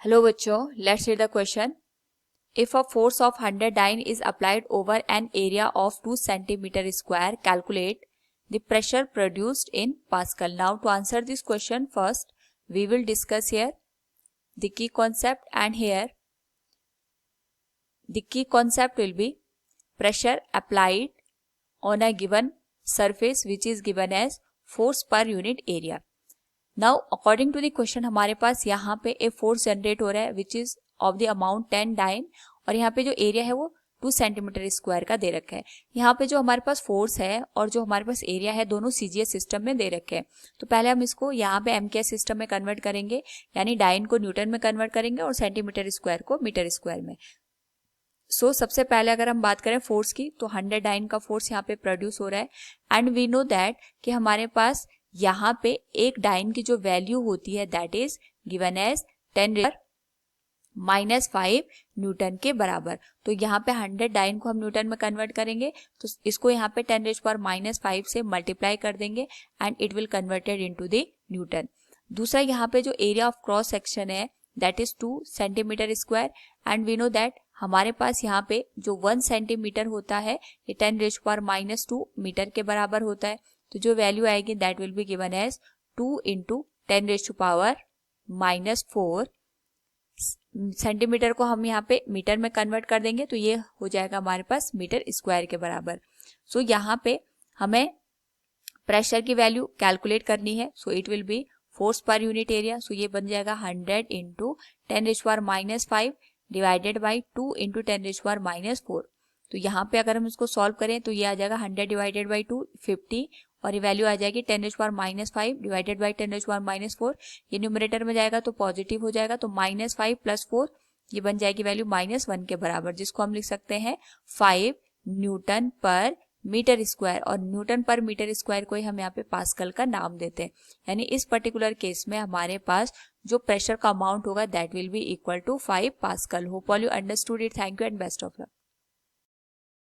Hello बच्चों, let's read the question. If a force of 100 dyne is applied over an area of 2 centimeter square, calculate the pressure produced in Pascal. Now to answer this question, first we will discuss here the key concept, and here the key concept will be pressure applied on a given surface which is given as force per unit area. Now according to the question हमारे पास यहाँ पे एक force generate हो रहा है which is of the amount 10 dyne, और यहाँ पे जो एरिया है वो 2 सेंटीमीटर स्क्वायर का दे रखा है. यहाँ पे जो हमारे पास फोर्स है और जो हमारे पास एरिया है दोनों सीजीएस सिस्टम में दे रखे हैं. तो पहले हम इसको यहाँ पे एमकेएस सिस्टम में कन्वर्ट करेंगे, यानी डाइन को न्यूटन में कन्वर्ट करेंगे और सेंटीमीटर स्क्वायर को मीटर स्क्वायर में. सबसे पहले अगर हम बात करें फोर्स की, तो 100 डाइन का फोर्स यहाँ पे प्रोड्यूस हो रहा है. एंड वी नो दैट कि हमारे पास यहाँ पे एक डाइन की जो वैल्यू होती है that is given as 10⁻⁻5 newton के बराबर. तो यहाँ पे 100 डाइन को हम न्यूटन में कन्वर्ट करेंगे, तो इसको यहाँ पे 10⁻⁻5 से मल्टीप्लाई कर देंगे and it will converted into the newton. दूसरा यहाँ पे जो एरिया ऑफ क्रॉस सेक्शन है that is 2 centimetre square, and we know that हमारे पास यहाँ पे जो 1 सेंटीमीटर होता है ये 10⁻2 मीटर के बराबर होता है. तो जो वैल्यू आएगी that will be given as 2 × 10⁻⁻4 centimetre को हम यहाँ पे मीटर में कन्वर्ट कर देंगे, तो ये हो जाएगा हमारे पास मीटर स्क्वायर के बराबर. यहाँ पे हमें प्रेशर की वैल्यू कैलकुलेट करनी है. It will be force per unit area. ये बन जाएगा 100 × 10⁻5 डिवाइडेड बाई 2 × 10⁻4. तो यहाँ पे अगर हम इसको सॉल्व करें तो ये आ जाएगा 100 डिवाइडेड बाई 2 50, और ये वैल्यू आ जाएगी 10⁻5 डिवाइडेड बाई 10⁻4. ये न्यूमरेटर में जाएगा तो पॉजिटिव हो जाएगा, तो -5 + 4 ये बन जाएगी वैल्यू -1 के बराबर, जिसको हम लिख सकते हैं 5 न्यूटन पर मीटर स्क्वायर. और न्यूटन पर मीटर स्क्वायर को ही हम यहाँ पे पास्कल का नाम देते हैं. यानी इस पर्टिकुलर केस में हमारे पास जो प्रेशर का अमाउंट होगा that will be equal to 5 pascal. Hope all you understood it. Thank you and best of luck.